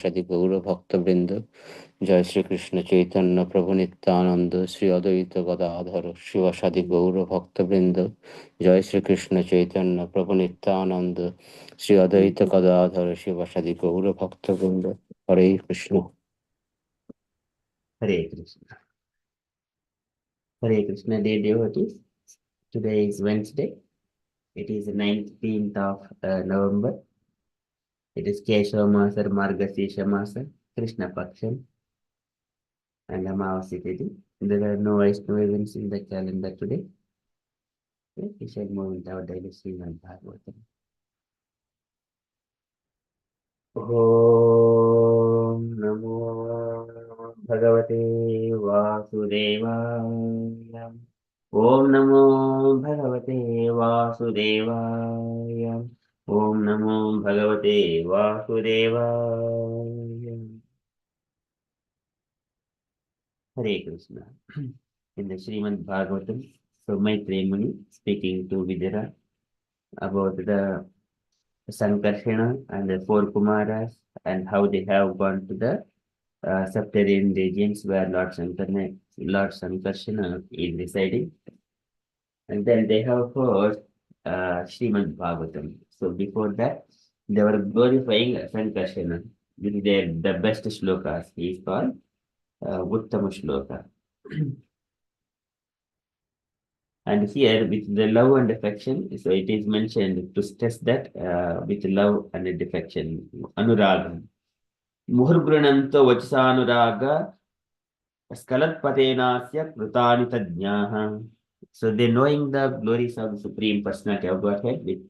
সাদি গৌর ভক্তবৃন্দ, জয় শ্রীকৃষ্ণ চৈতন্য প্রভু নিত্যানন্দ, শ্রী অদ্বৈত গদাধর শিবসাদি গৌর ভক্তবৃন্দ, জয় শ্রীকৃষ্ণ চৈতন্য প্রভু নিত্যানন্দ, শ্রী অদ্বৈত গদাধর শিবসাদি গৌর ভক্তবৃন্দ। হরে Krishna. Hare Krishna. Hare Krishna, dear devotees. Today is Wednesday. It is the 19th of November. It is Keshava Masa, Margasisha Masa, Krishna Paksham, and Amavasya Tithi. There are no Vaishnava events in the calendar today. Okay, we shall move into our daily Srimad Bhagavatam. Om Namo Bhagavate Vasudevaya. Om Namo Bhagavate Vasudevaya. Om Namo Bhagavate Vasudevaya. Hare Krishna. In the Srimad Bhagavatam, so Maitreya Muni speaking to Vidura about the Sankarshana and the four Kumaras and how they have gone to the subterranean regions where Lord Sankarshana is residing. And then they have heard Srimad Bhagavatam. So before that, they were glorifying Sankarshana with the best shlokas. He is called Uttama Shloka. And here with the love and affection, so it is mentioned to stress that with love and affection, Anuraga. Muhurgrananto Vachasanuraga Skalatpatenasya Krutani Tadnyaha. So they knowing the glories of the Supreme Personality of Godhead with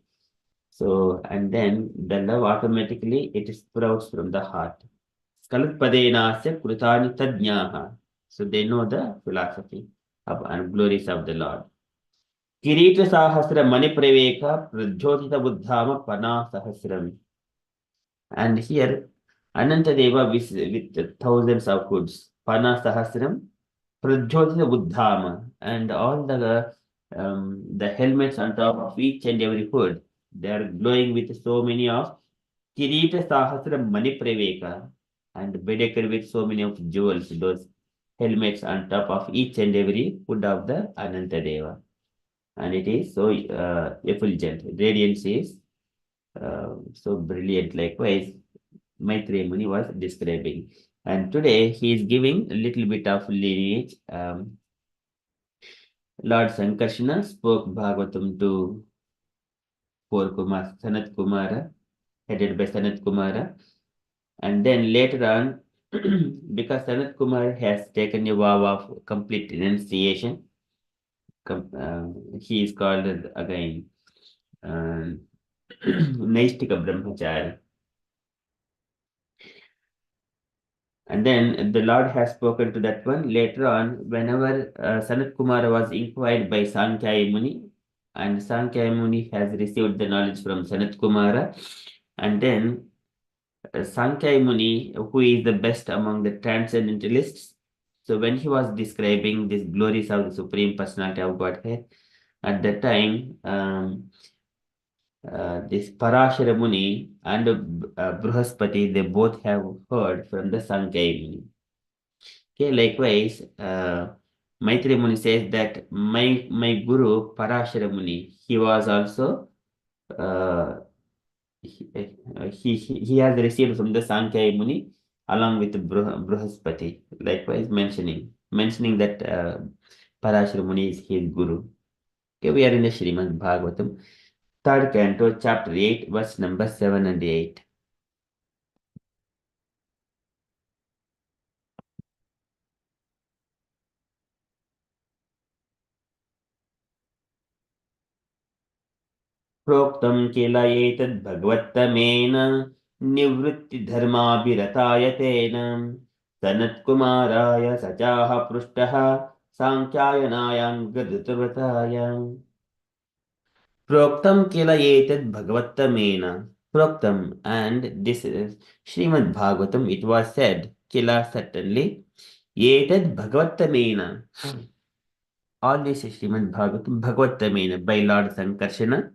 so and then the love automatically it sprouts from the heart. Skalatpadenasya Krutani Tadnyaha. So they know the philosophy of and glories of the Lord. Kirita Sahasra Mani Praveka Prajyotita Buddhama Pana Sahasram. And here Anantadeva with thousands of hoods. Pana Sahasram Prajyotita Buddhama and all the helmets on top of each and every hood. They are glowing with so many of Kirita Sahasra Mani Praveka and bedecked with so many of jewels, those helmets on top of each and every hood of the Anantadeva. And it is so effulgent. Radiance is so brilliant. Likewise, Maitreya Muni was describing. And today he is giving a little bit of lineage. Lord Sankarshana spoke Bhagavatam to four Kumar, Sanat Kumara, headed by Sanat Kumara. And then later on, because Sanat Kumar has taken a vow of complete renunciation, he is called again Naishtika Brahmachari. And then the Lord has spoken to that one. Later on, whenever Sanat Kumara was inquired by Sankhya Muni, and Sankhya Muni has received the knowledge from Sanat Kumara, and then Sankhya Muni, who is the best among the transcendentalists, so when he was describing these glories of the Supreme Personality of Godhead, at that time, this Parashara Muni and Bruhaspati, they both have heard from the Sankhya Muni. Okay, likewise, Maitreya Muni says that my guru Parashara Muni, he was also he has received from the Sankhya Muni along with Bruhaspati, likewise mentioning that Parashara Muni is his guru. Okay, we are in the Srimad Bhagavatam, 3rd canto, chapter 8, verse number 7 and 8. प्रोक्तं किल एतद्भगवत्तमेन निवृत्तिधर्माभिरताय तेन सनत्कुमाराय स चाह पृष्टः साङ्ख्यायनायाङ्गधृतव्रताय प्रोक्तं किल एतद्भगवत्तमेन प्रोक्तं and this is Srimad Bhagavatam, it was said kila certainly etadbhagavatamena all this is Srimad Bhagavatam Bhagavatamena by Lord Sankarshana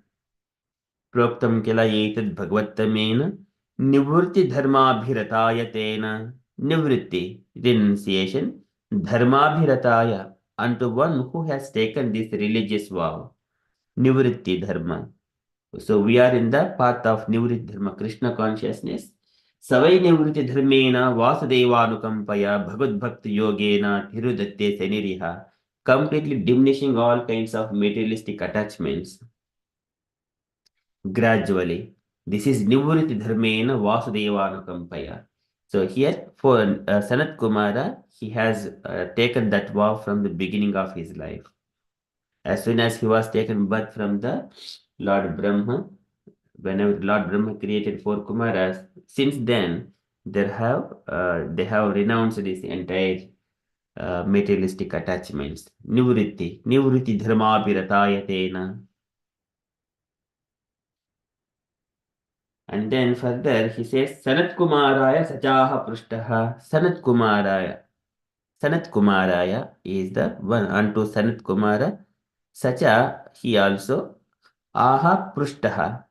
Proktam kila etad bhagavatamena Nivritti dharmabhirataya tena. Nivritti, renunciation. Dharmabhirataya, unto one who has taken this religious vow. Nivritti dharma. So we are in the path of Nivritti dharma, Krishna consciousness. Savai Nivritti dharmena Vasudevanukampaya Bhagavad Bhakti Yogena Thirudatte Seniriha. Completely diminishing all kinds of materialistic attachments gradually. This is Nivritti dharmena Vasudevanukampaya. So here for Sanat Kumara, he has taken that vow from the beginning of his life. As soon as he was taken birth from the Lord Brahma, whenever Lord Brahma created four Kumaras, since then they have renounced this entire materialistic attachments. Nivritti dharma piratayatena. And then further he says, Sanat Kumaraya Sachaha Prushtaha. Sanat Kumaraya is the one unto Sanat Kumara. Sacha, he also, Aha Prushtaha.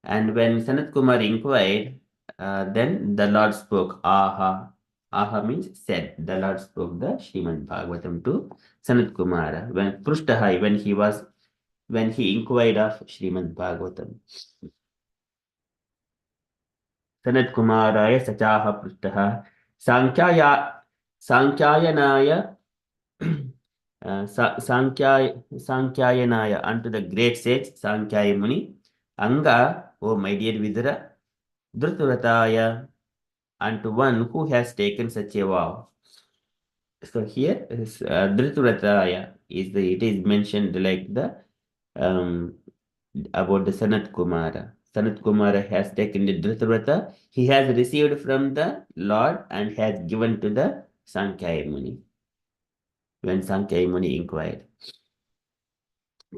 And when Sanat Kumar inquired, then the Lord spoke, Aha. Aha means said. The Lord spoke the Srimad Bhagavatam to Sanat Kumara. When Prushtaha, when he inquired of Srimad Bhagavatam. Sanat Kumaraya Sachaha Prushtaha. Sankhyayanaya Sankhyayanaya unto the great sage Sankhya Muni. Anga, oh my dear Vidura, Dhruturataya unto one who has taken such a vow. So here is Dhruturataya it is mentioned like the about the Sanat Kumara. Sanat Kumara has taken the Dhrutarata. He has received from the Lord and has given to the Sankhya Muni. When Sankhya Muni inquired.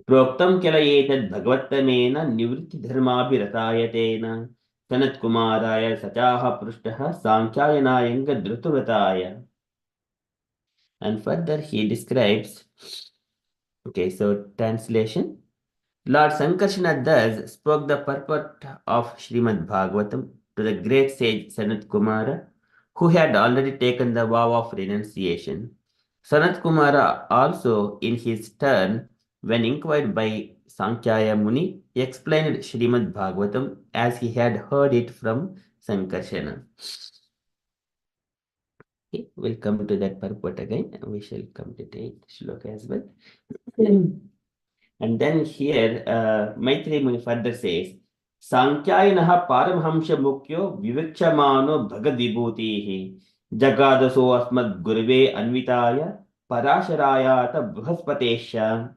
Proktam kila etad bhagavattamena nivritti dharmabhiratayateena Sanat Kumaraya sachaha prushtaha Sankhyayanayanga Dhruturataya. And further he describes, okay, so translation. Lord Sankarsana thus spoke the purport of Srimad Bhagavatam to the great sage Sanat Kumara, who had already taken the vow of renunciation. Sanat Kumara also, in his turn, when inquired by Sankhya Muni, explained Srimad Bhagavatam as he had heard it from Sankarsana. Okay, we'll come to that purport again. We shall come to the shloka as well. And then here, Maitreya Muni further says, Sankhyainaha paramhamsha mukyo vivichamano bhagad vibhutihi jagadaso asmad gurve anvitaya parasharayata bruhaspatesha.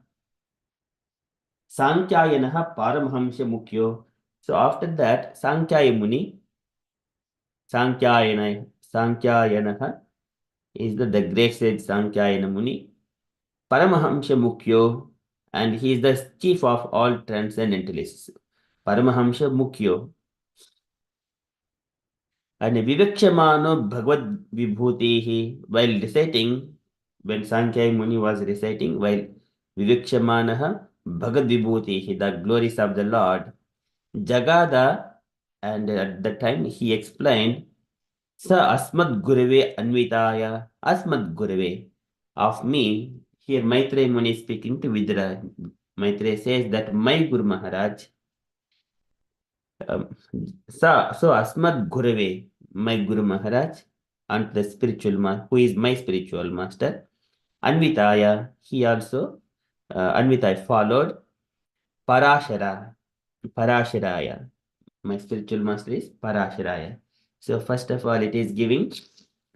Sankhyainaha paramhamsha mukyo. So after that, Sankhya Muni, Sankhyainaha is the great sage Sankhya Muni, Paramahamsa Mukyo, and he is the chief of all transcendentalists. Paramahamsa Mukyo. And Vivekshemano Bhagavad Vibhutihi, while reciting, when Sankhya Muni was reciting, while Vivekshemanaha Bhagavad Vibhutihi, the glories of the Lord, Jagada, and at the time he explained, Sa Asmad Gurave Anvitaya, Asmad Gurave, of me. Here Maitreya Muni is speaking to Vidra. Maitreya says that my Guru Maharaj, so Asmad Gurave, my Guru Maharaj, and the spiritual master, who is my spiritual master, Anvitaya, he also, Anvitaya followed, Parasharaya, my spiritual master is Parasharaya. So first of all, it is giving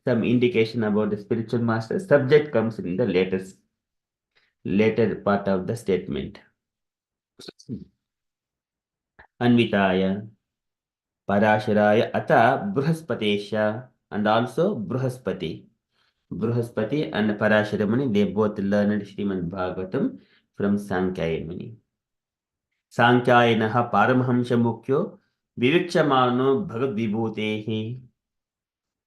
some indication about the spiritual master. Subject comes in the later part of the statement. Anvitaya, Parasharaya, Ata, Bruhaspatesha, and also Bruhaspati. Bruhaspati and Parashara Muni, they both learned Srimad Bhagavatam from Sankhya Muni. Sankhyainaha Paramhamsa Mukyo, Vivikchamano Bhagavad Vibhutehi,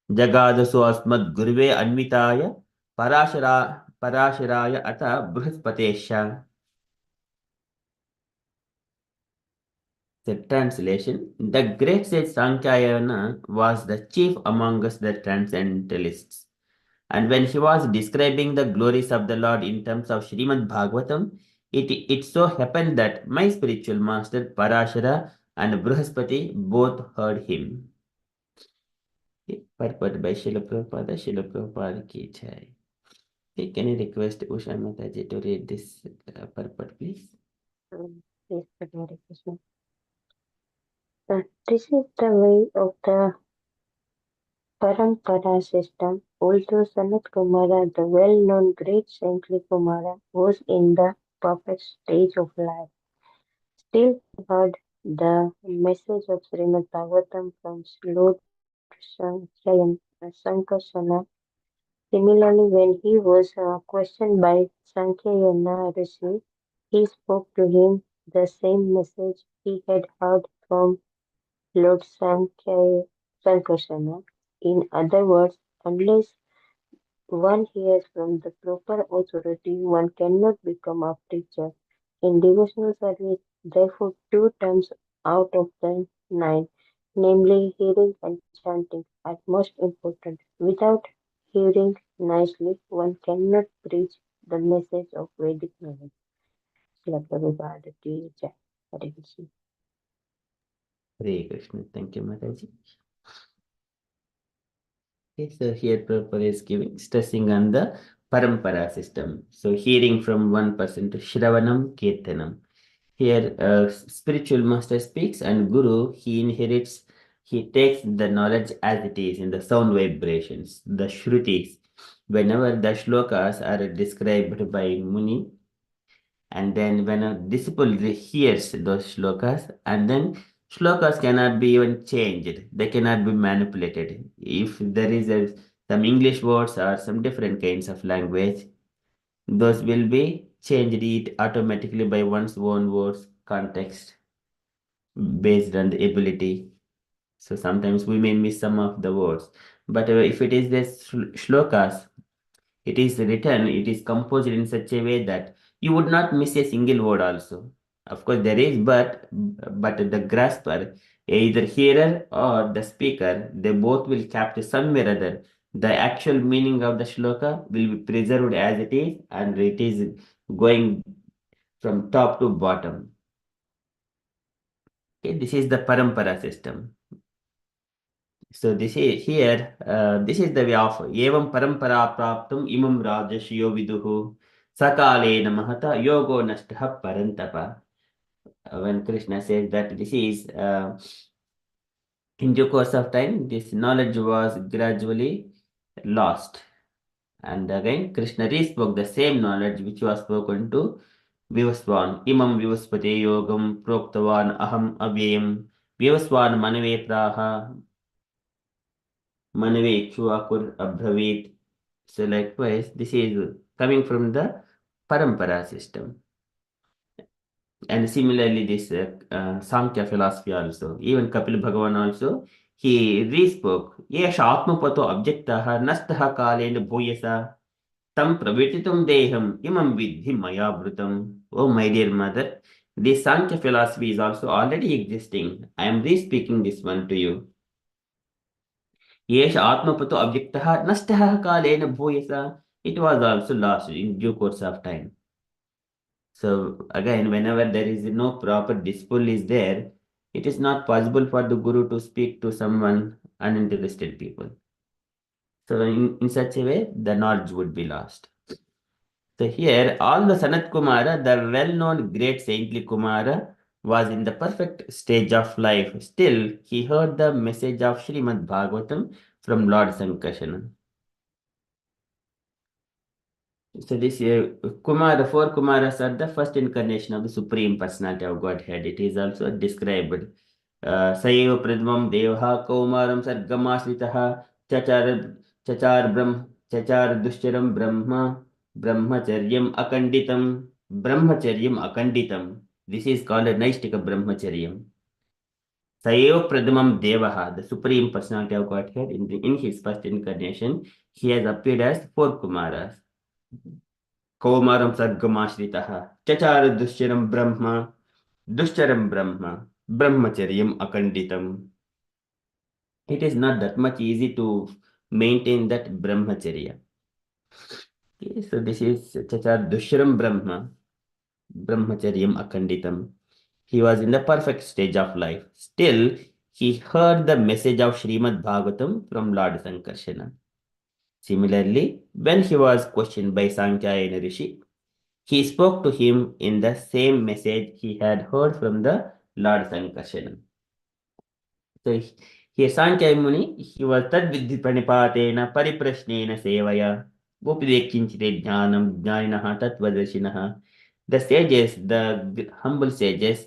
Jagadaso Asmad Gurve Anvitaya, Parasharaya Ata Bruhaspatesha. The translation: The great sage Sankhayana was the chief among us the transcendentalists. And when he was describing the glories of the Lord in terms of Srimad Bhagavatam, it so happened that my spiritual master Parashara and Bruhaspati both heard him. Purport by Srila Prabhupada ki jai. Okay, can you request Usha Mataji to read this purport, please? Yes, Hare Krishna. This is the way of the Parampara system. Although Sanat Kumara, the well-known great saintly Kumara, was in the perfect stage of life, still he heard the message of Srimad Bhagavatam from Lord Sankarsana. Similarly, when he was questioned by Sankhya Rishi, he spoke to him the same message he had heard from Lord Sankarsana. In other words, unless one hears from the proper authority, one cannot become a preacher. In devotional service, therefore, two terms out of the nine, namely hearing and chanting, are most important. Without hearing nicely, one cannot preach the message of Vedic knowledge. Srila Prabhupada ki jai. Hare Krishna. Hare Krishna. Thank you, Mataji. Okay, so here Prabhupada is stressing on the parampara system. So hearing from one person to Shravanam Kirtanam. Here, spiritual master speaks, and Guru, he takes the knowledge as it is in the sound vibrations, the Shrutis. Whenever the shlokas are described by Muni, and then when a disciple hears those shlokas, and then shlokas cannot be even changed, they cannot be manipulated. If there is some English words or some different kinds of language, those will be changed it automatically by one's own words, context, based on the ability. So sometimes we may miss some of the words. But if it is this shlokas, it is written, it is composed in such a way that you would not miss a single word also. Of course, there is, but the grasper, either hearer or the speaker, they both will capture somewhere or other. The actual meaning of the shloka will be preserved as it is, and it is going from top to bottom. Okay, this is the parampara system. So this is here, this is the way of evam parampara praptum imam rajashiyo viduhu sakalena mahata yogo nashtaha parantapa. When Krishna says that this is in due course of time, this knowledge was gradually lost. And again, Krishna re-spoke the same knowledge which was spoken to Vivaswan. Imam Vivaspate yogam proktavan aham avyayam Vivaswan manave praha manave chuakur abhavit. So likewise, this is coming from the parampara system. And similarly, this Sankhya philosophy also, even Kapil Bhagavan also, he re-spoke, Yesha Atmapato Abjektaha Nastaha Kalena Bhuyasa Tam Pravititum Deham Imam Vidhi Maya Brutam. Oh, my dear mother, this Sankhya philosophy is also already existing. I am re-speaking this one to you. Yesha Atmapato Abjektaha Nastaha Kalena Bhuyasa. It was also lost in due course of time. So again, whenever there is no proper disciple is there, it is not possible for the guru to speak to someone uninterested people. So in such a way, the knowledge would be lost. So here, all the Sanat Kumara, the well-known great saintly Kumara, was in the perfect stage of life. Still, he heard the message of Srimad Bhagavatam from Lord Sankarsana. So this Kumara, four Kumaras are the first incarnation of the Supreme Personality of Godhead. It is also described. Sayo Pradmam Devha Kaumaram Sargamasritaha Chachar Brahm Chachar Dushcharam Brahmacharyam Akanditam. This is called a Naistika Brahmacharyam. Sayo Pradmam Devaha, the Supreme Personality of Godhead, in his first incarnation, he has appeared as four Kumaras. Kaumaram Sargamashritah, Chachar Dushcharam Brahma. brahmacharyam akanditam. It is not that much easy to maintain that brahmacharya. Okay, so this is Chacha Dushram Brahma, brahmacharyam akanditam. He was in the perfect stage of life. Still, he heard the message of Srimad Bhagavatam from Lord Sankarsana. Similarly, when he was questioned by Sankhya Rishi, he spoke to him in the same message he had heard from the Lord Sankarsana. So here Sankhya Muni, he was tad vidhi pranipatena pariprashnena sevaya upidekinchite jnanam jnaninaha tatvadarshinaha. The sages, the humble sages,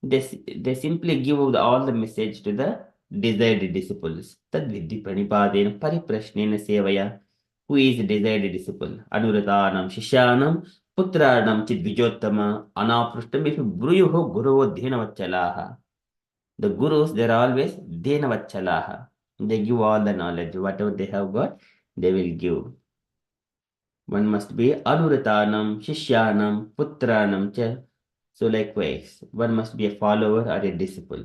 they simply give all the message to the desired disciples. Tad vidhi pranipatena pariprashnena sevaya. Who is desired disciple? Anuratanam shishyanam putranam chidvijottama anaprushtam if bruyuho guruvo dhenavachalaha. The gurus, they're always Dhenavachalaha. They give all the knowledge. Whatever they have got, they will give. One must be Anuratanam, Shishyanam, Putranam cha. So likewise, one must be a follower or a disciple.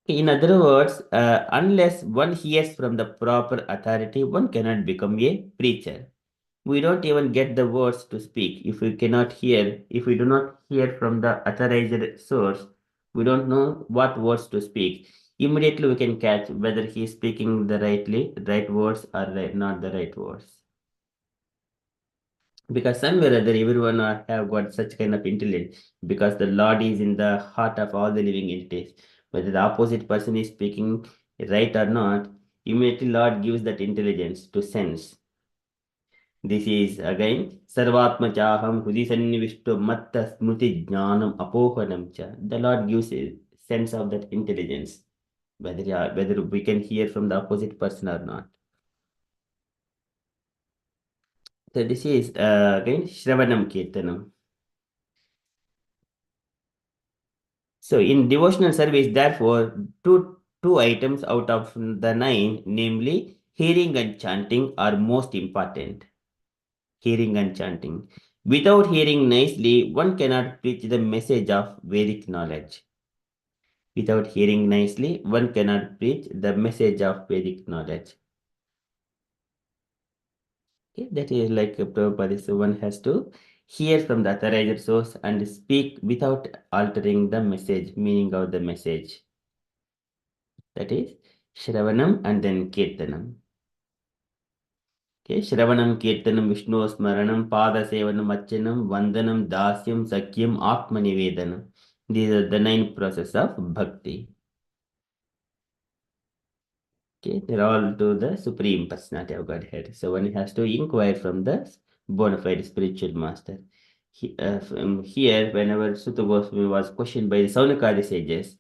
In other words, unless one hears from the proper authority, one cannot become a preacher. We don't even get the words to speak if we cannot hear, if we do not hear from the authorized source, we don't know what words to speak. Immediately we can catch whether he is speaking the right words or not the right words. Because somewhere or other everyone have got such kind of intelligence, because the Lord is in the heart of all the living entities. Whether the opposite person is speaking right or not, immediately Lord gives that intelligence to sense. This is again Sarvatma Chaham Hudisannivishto Matta Smuti Jnanam Apohanam Cha. The Lord gives a sense of that intelligence, whether we can hear from the opposite person or not. So this is again Shravanam Kirtanam. So in devotional service, therefore, two items out of the 9, namely hearing and chanting, are most important. Hearing and chanting. Without hearing nicely, one cannot preach the message of Vedic knowledge. Without hearing nicely, one cannot preach the message of Vedic knowledge. Okay, that is like Prabhupada, so one has to hear from the authorized source and speak without altering the message, meaning of the message. That is Shravanam and then Kirtanam. Okay, Shravanam, Kirtanam, Vishnu Smaranam, Pada Sevanam, Achanam, Vandanam, Dasyam, Sakyam, Atmanivedanam. These are the 9 processes of bhakti. Okay, they're all to the Supreme Personality of Godhead. So one has to inquire from the bona fide spiritual master. Here, whenever Sutta Goswami was questioned by the Saunakadi sages,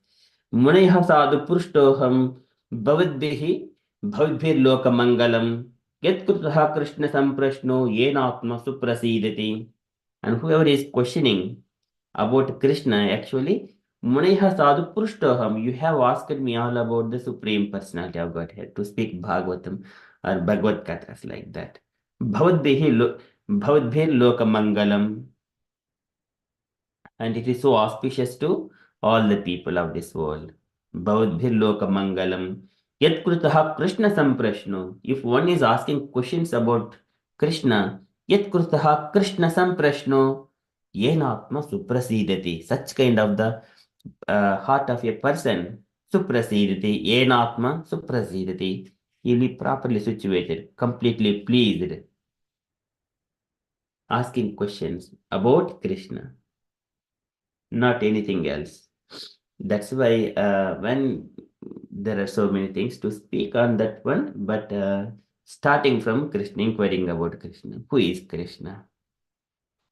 Munaiha sadhu prushtoham bhavadbihi bhavibhir loka mangalam yatkutaha krishna samprashno yenatma suprasidati. And whoever is questioning about Krishna, actually, Muniha Sadhu Prushtoham, you have asked me all about the Supreme Personality of Godhead to speak Bhagavatam or Bhagavad Kathas like that. Bhavadbhir Loka Mangalam, and it is so auspicious to all the people of this world. Bhavadbhir Loka Mangalam. Yat Kritaha Krishna Samprashno. If one is asking questions about Krishna, Yat Kritaha Krishna Samprashno, Yenatma Suprasidati. Such kind of the heart of a person, Suprasidati, Yenatma Suprasidati. He will be properly situated, completely pleased, asking questions about Krishna, not anything else. That's why when there are so many things to speak on that one, but starting from Krishna, inquiring about Krishna. Who is Krishna?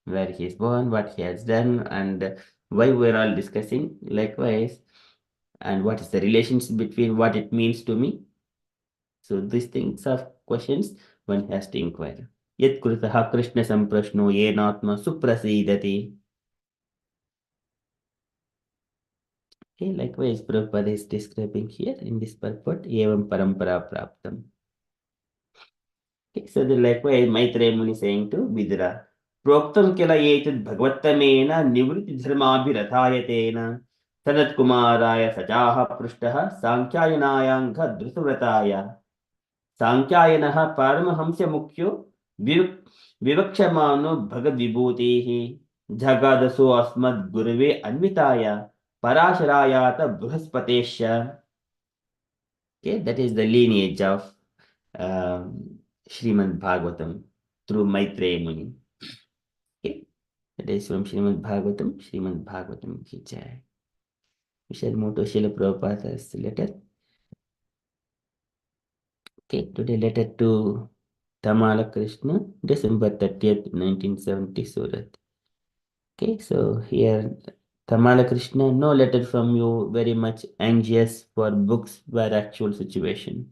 Where he is born, what he has done, and why we're all discussing likewise, and what is the relationship between what it means to me. So these things are questions one has to inquire. Yat kritaha Krishna samprashno yenatma suprasidati. Okay, likewise, Prabhupada is describing here in this purport, evam parampara praptam. Okay, so the likewise Maitreya Muni saying to Vidura, प्रोक्तं किल एतद् भगवत्तमेन निवृत्तिधर्माभिरथायतेन सनत्कुमाराय सजाः पृष्टः साङ्ख्यायनायाङ्घ धृतव्रताय साङ्ख्यायनः परमहंसमुख्यो विवक्षमानो भगद्विभूतेः जगादसो अस्मद्गुरवे अन्विताय पराशरायात बृहस्पतेश्च. Okay, that is the lineage of Srimad Bhagavatam through Maitreya Muni. Okay, that is from Srimad Bhagavatam. Srimad Bhagavatam ki jai. We shall move to Srila Prabhupada's letter. Okay, today letter to Tamala Krishna, December 30th, 1970, Surat. Okay, so here Tamala Krishna, no letter from you, very much anxious for books where actual situation.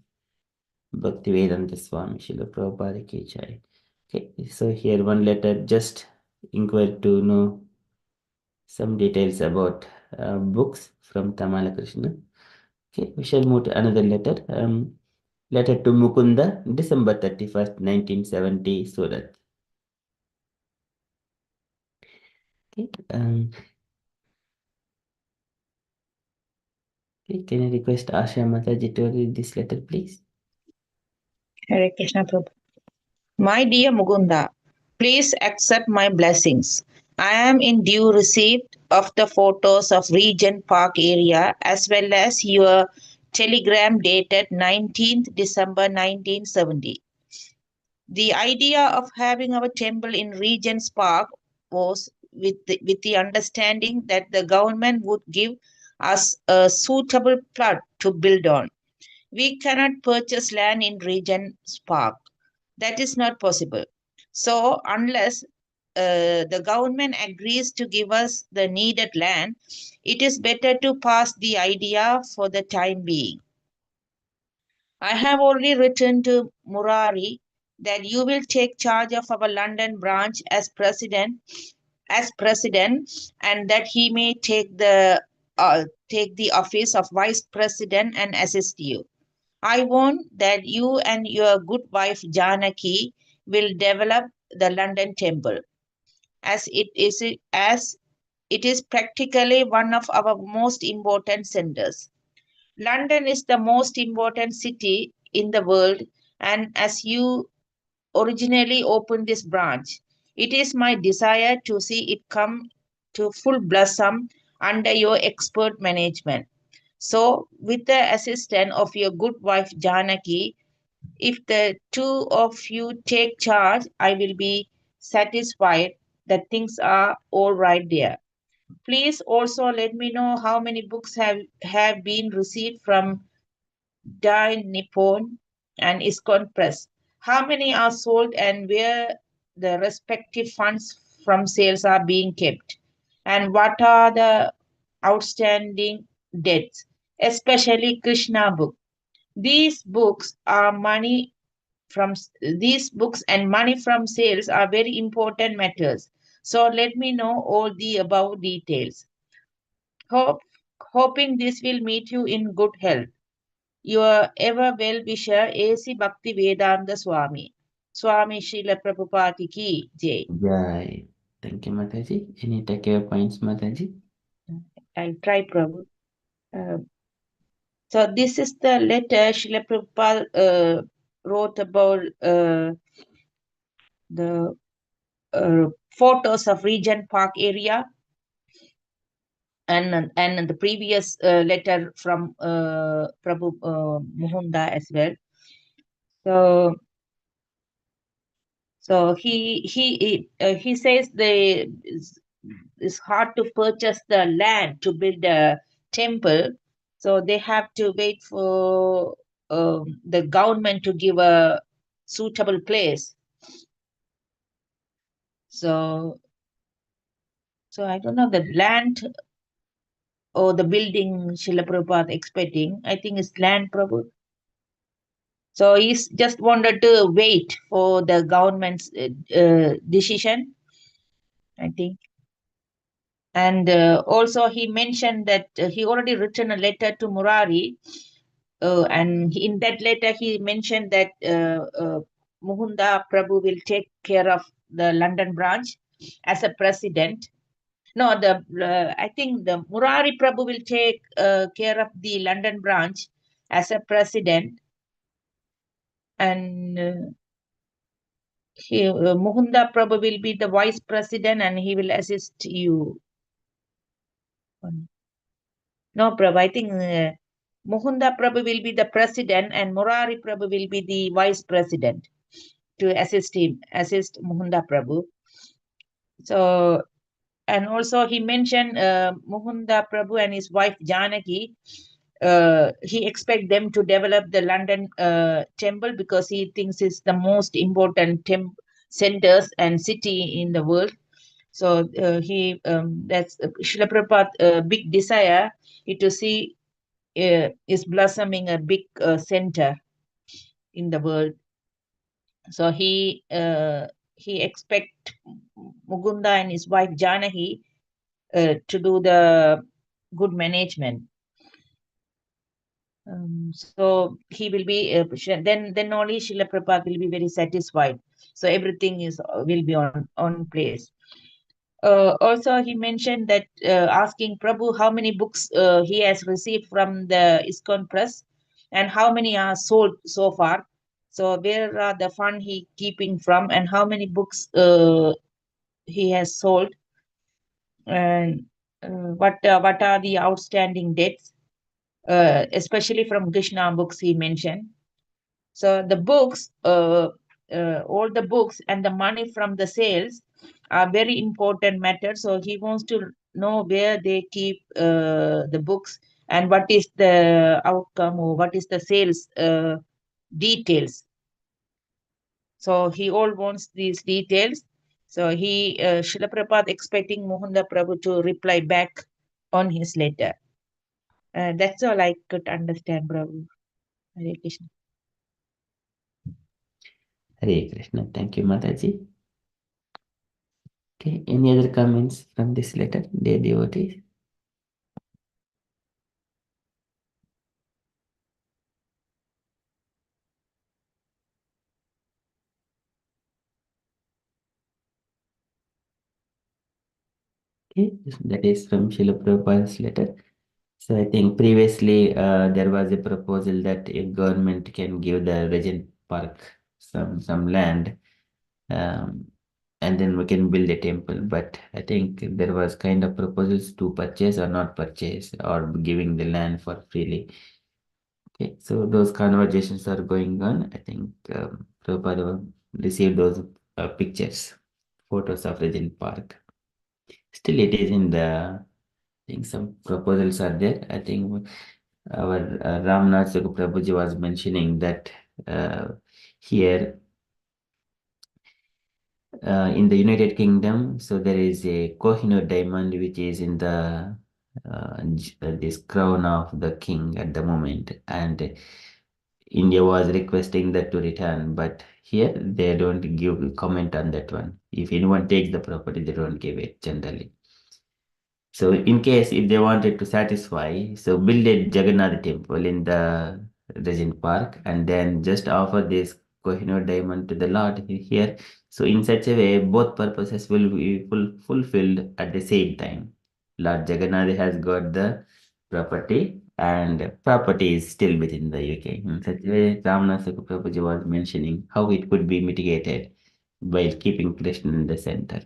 Bhaktivedanta Swami Srila Prabhupada ki jai. Okay, so here one letter just inquired to know some details about books from Tamala Krishna. Okay, we shall move to another letter. Letter to Mukunda, December 31st, 1970, Surat. Okay, okay, can I request Asha Mataji to read this letter, please? Hare Krishna Prabhu. My dear Mugunda, please accept my blessings. I am in due receipt of the photos of Regent Park area as well as your telegram dated 19th December 1970. The idea of having our temple in Regent's Park was with the understanding that the government would give us a suitable plot to build on. We cannot purchase land in Regent's Park. That is not possible. So, unless the government agrees to give us the needed land, it is better to pass the idea for the time being. I have already written to Murari that you will take charge of our London branch as president, and that he may take the office of vice president and assist you. I want that you and your good wife Janaki will develop the London temple as it is practically one of our most important centers. London is the most important city in the world, and as you originally opened this branch, it is my desire to see it come to full blossom under your expert management. So, with the assistance of your good wife Janaki, if the two of you take charge, I will be satisfied that things are all right there. Please also let me know how many books have been received from Dai Nippon and ISKCON Press. How many are sold and where the respective funds from sales are being kept? And what are the outstanding debts, especially Krishna book? These books are money from these books and money from sales are very important matters. So let me know all the above details. Hoping this will meet you in good health. Your ever well-wisher A.C. Bhakti Vedanta Swami. Swami Srila Prabhupada ki jai. Jai. Thank you, Mataji. Any takeaway points, Mataji? I'll try, Prabhu. So this is the letter Srila Prabhupada wrote about the photos of Regent Park area, and the previous letter from Prabhu Muhunda as well. So he says it's hard to purchase the land to build a temple, so they have to wait for the government to give a suitable place. So I don't know the land or the building Srila Prabhupada expecting. I think it's land, Prabhu. So he's just wanted to wait for the government's decision, I think. And also he mentioned that he already written a letter to Murari, and in that letter he mentioned that Muhunda Prabhu will take care of the London branch, as a president. No, I think the Murari Prabhu will take care of the London branch as a president, and Muhunda Prabhu will be the vice president, and he will assist you. No, Prabhu, I think Muhunda Prabhu will be the president, and Murari Prabhu will be the vice president to assist Muhunda Prabhu. So, and also he mentioned Muhunda Prabhu and his wife Janaki. He expects them to develop the London temple because he thinks it's the most important centers and city in the world. So that's Srila Prabhupada's big desire is to see is blossoming a big center in the world. So he expect Mugunda and his wife Janaki to do the good management. So he will be then only Srila Prabhupada will be very satisfied. So everything will be on place. Also, he mentioned that asking Prabhu how many books he has received from the ISKCON Press and how many are sold so far. So where are the fund he keeping from and how many books he has sold, and what are the outstanding debts, especially from Krishna books he mentioned. So the books, all the books and the money from the sales are very important matter. So he wants to know where they keep the books and what is the outcome or what is the sales details. So he all wants these details. So Srila Prabhupada expecting Mohanda Prabhu to reply back on his letter. That's all I could understand, Prabhu. Hare Krishna. Hare Krishna. Thank you, Mataji. Okay, any other comments from this letter, dear devotees? Okay, that is from Srila Prabhupada's letter. So I think previously there was a proposal that if government can give the Regent Park some land, and then we can build a temple. But I think there was kind of proposals to purchase or not purchase or giving the land for freely. Okay, so those conversations are going on. I think Prabhupada received those pictures, photos of Regent Park. Still, it is in the, I think some proposals are there. I think our Ramnath Prabhuji was mentioning that here in the United Kingdom, so there is a Kohinoor diamond which is in the this crown of the king at the moment, and India was requesting that to return, but here they don't give comment on that one. If anyone takes the property, they don't give it generally. So in case if they wanted to satisfy, so build a Jagannath temple in the Regent Park and then just offer this Kohinoor diamond to the Lord here. So in such a way, both purposes will be fulfilled at the same time. Lord Jagannath has got the property and property is still within the UK. In such a way, Ramnath Prabhuji was mentioning how it could be mitigated by keeping Krishna in the center.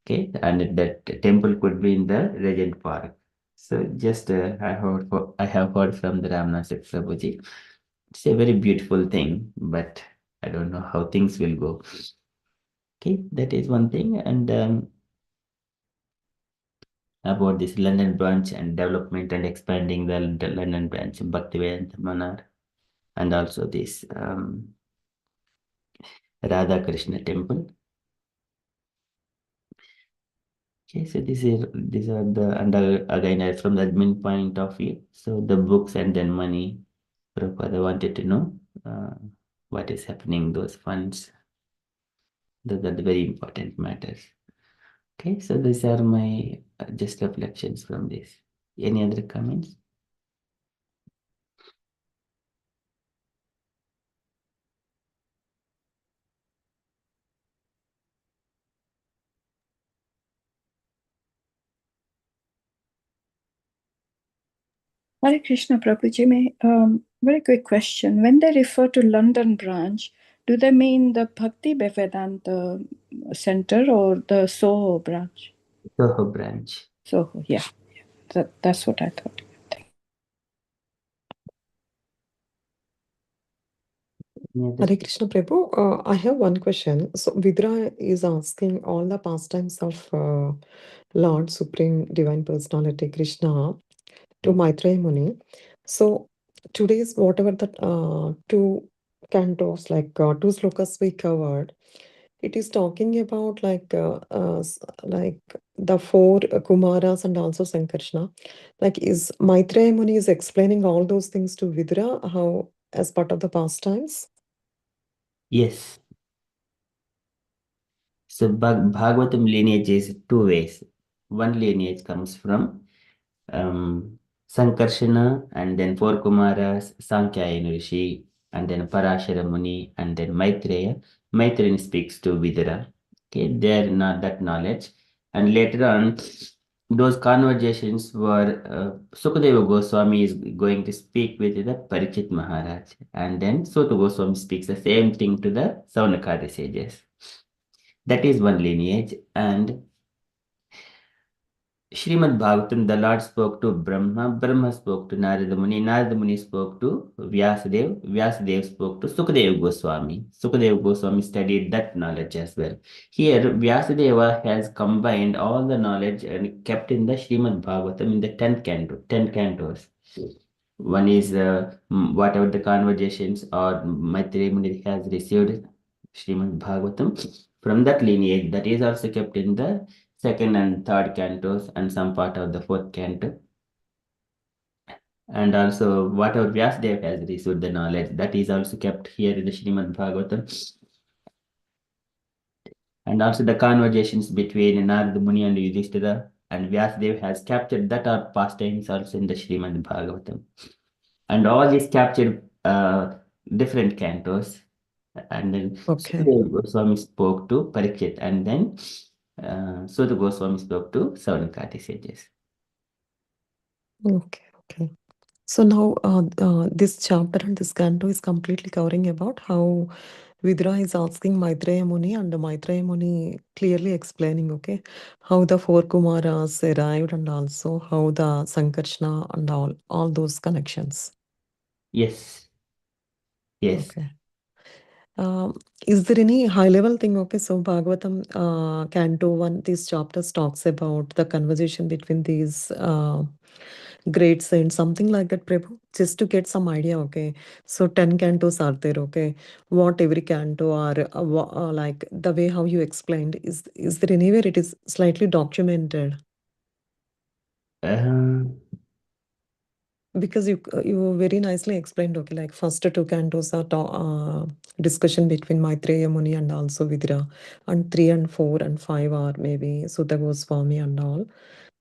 Okay, and that temple could be in the Regent Park. So just I have heard from the Ramnath Prabhuji. It's a very beautiful thing, but I don't know how things will go. Okay, that is one thing. And about this London branch and development and expanding the London branch, Bhaktivedanta Manar, and also this Radha Krishna temple. Okay, so these are the, and again from the admin point of view, so the books and then money. Prabhupada wanted to know what is happening, those funds. Those are the very important matters. Okay, so these are my just reflections from this. Any other comments? Hare Krishna, Prabhuji. Very quick question. When they refer to London branch, do they mean the Bhakti Vedanta center or the Soho branch? Soho branch. Soho, yeah. That's what I thought. Hare Krishna Prabhu, I have one question. So Vidra is asking all the pastimes of Lord Supreme Divine Personality Krishna to Maitreya Muni. So today's whatever the two cantos, like two slokas we covered, it is talking about like the four Kumaras and also Sankarshna. Like is Maitreya Muni is explaining all those things to Vidra how as part of the pastimes? Yes. So Bhagavatam lineage is two ways. One lineage comes from Sankarshana, and then four Kumaras, Sankyayana Rishi, and then Parashara Muni, and then Maitreya. Maitreya speaks to Vidura. Okay, they are not that knowledge. And later on, those conversations were Sukadeva Goswami is going to speak with the Parikshit Maharaj, and then Sota Goswami speaks the same thing to the Saunakari sages. That is one lineage. And Srimad Bhagavatam, the Lord spoke to Brahma, Brahma spoke to Narada Muni, Narada Muni spoke to Vyasadeva, Vyasadeva spoke to Sukadeva Goswami. Sukadeva Goswami studied that knowledge as well. Here, Vyasadeva has combined all the knowledge and kept in the Srimad Bhagavatam in the 10 cantos. One is whatever the conversations or Maitreya Muni has received Srimad Bhagavatam from that lineage, that is also kept in the second and third cantos and some part of the fourth canto. And also whatever Vyasadeva has received the knowledge, that is also kept here in the Srimad Bhagavatam. And also the conversations between Narada Muni and Yudhishthira and Vyasadeva has captured that are pastimes also in the Srimad Bhagavatam. And all these captured different cantos. And then Sukadeva Goswami spoke to Parikshit, and then Sutta Goswami spoke to Savanakati sages. Okay. So now this chapter and this canto is completely covering about how Vidra is asking Maitreya Muni and Maitreya Muni clearly explaining, okay, how the four Kumaras arrived and also how the Sankarshna and all those connections. Yes. Okay. Is there any high level thing? Okay, so Bhagavatam Canto 1, these chapters talks about the conversation between these great saints, something like that, Prabhu, just to get some idea. Okay, so 10 cantos are there. Okay, what every canto are like the way how you explained, is there anywhere it is slightly documented? Because you very nicely explained, okay, like first two cantos are discussion between Maitreya Muni and also Vidra, and 3 and 4 and 5 are maybe Sutta Goswami and all.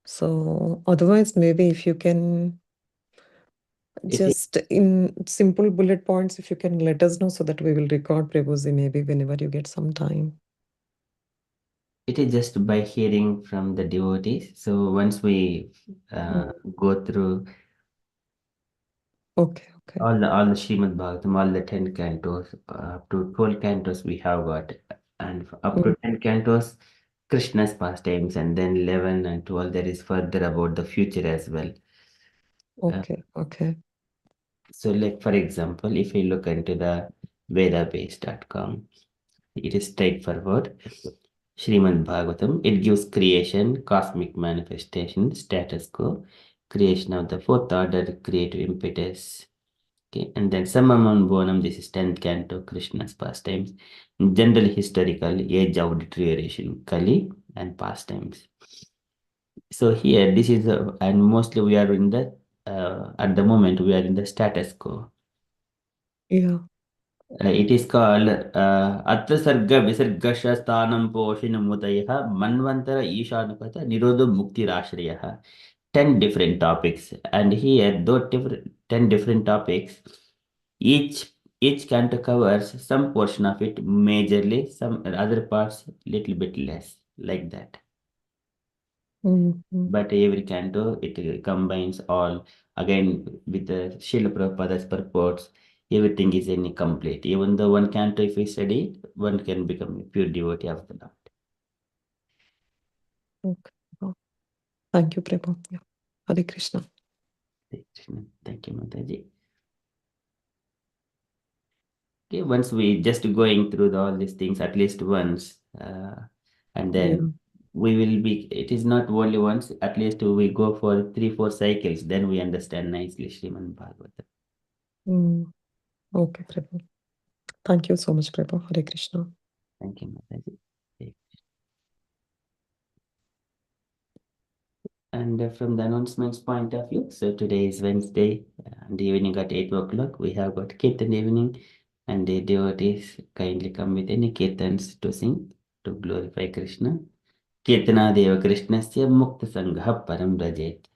So otherwise, maybe if you can just in simple bullet points, if you can let us know so that we will record, Prabhuji, maybe whenever you get some time. It is just by hearing from the devotees. So once we go through Okay. all the Srimad Bhagavatam, all the 10 cantos, up to 12 cantos we have got, and up to 10 cantos, Krishna's pastimes, and then 11 and 12 there is further about the future as well. Okay. So like for example, if we look into the vedabase.com, it is straightforward. Srimad Bhagavatam, it gives creation, cosmic manifestation, status quo, creation of the fourth order, creative impetus. Okay, and then Samamam Bonam, this is 10th canto, Krishna's pastimes, general historical, age of deterioration, Kali, and pastimes. So here, this is, and mostly we are in the, at the moment, we are in the status quo. Yeah. It is called Atra Sarga Visargasha Sthanam Poshina Mutaya Manvantara Ishanukata Nirodha Mukti Rashriyah. 10 different topics. And here, those 10 different topics, each canto covers some portion of it majorly, some other parts little bit less, like that. But every canto, it combines all, again, with the Srila Prabhupada's purports, everything is incomplete. Even though one canto, if we study, one can become a pure devotee of the Lord. Okay. Oh, thank you, Prabhu. Yeah. Hare Krishna. Hare Krishna. Thank you, Mataji. Okay, once we just going through all these things at least once, and then we will be, it is not only once, at least we go for 3-4 cycles, then we understand nicely Srimad Bhagavatam. Okay, Prabhu. Thank you so much, Prabhu. Hare Krishna. Thank you, Mataji. Hare Krishna. And from the announcements point of view, so today is Wednesday, and evening at 8 o'clock, we have got Kirtan evening, and the devotees kindly come with any Kirtans to sing, to glorify Krishna. Kirtanadev Krishnasya Mukta Sangha Param Rajet.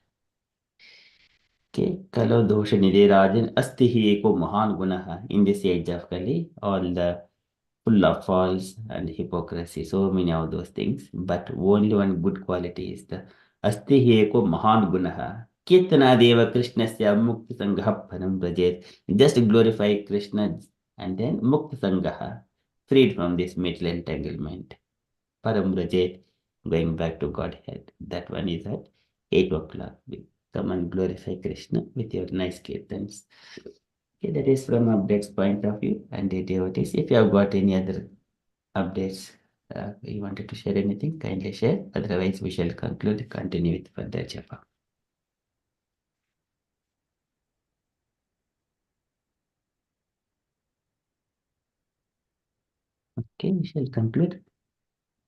Okay, Kalo Dosha Nidhi Rajan Asti Hi Eko Mahan Gunaha. In this age of Kali, all the full of faults and hypocrisy, so many of those things. But only one good quality is the Asti Hi Eko Mahan Gunaha. Kirtanadeva Krishnasya Mukta Sangha Param Rajet. Just glorify Krishna and then Mukta Sangha, freed from this mental entanglement. Param Rajet, going back to Godhead. That one is at 8 o'clock. Come and glorify Krishna with your nice kirtans. Okay, that is from updates point of view. And the devotees, if you have got any other updates, you wanted to share anything, kindly share. Otherwise, we shall conclude, continue with further japa. Okay, we shall conclude.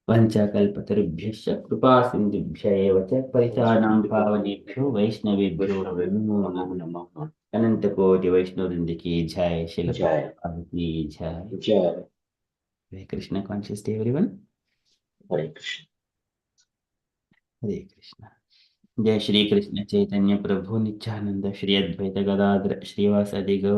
पंचकल्पतरुभ्यश्च कृपासिन्धुभ्य एव च परितानां पावनेभ्यो वैष्णवेभ्यो नमो नमः। अनंतकोटि वैष्णववृंद की जय, श्रील प्रभुपाद की जय। जय हरे कृष्ण कॉन्शियस डे एवरीवन। हरे कृष्ण। हरे कृष्ण। जय श्री कृष्ण चैतन्य प्रभु नित्यानंद श्री अद्वैत गदाधर श्रीवासादि गौर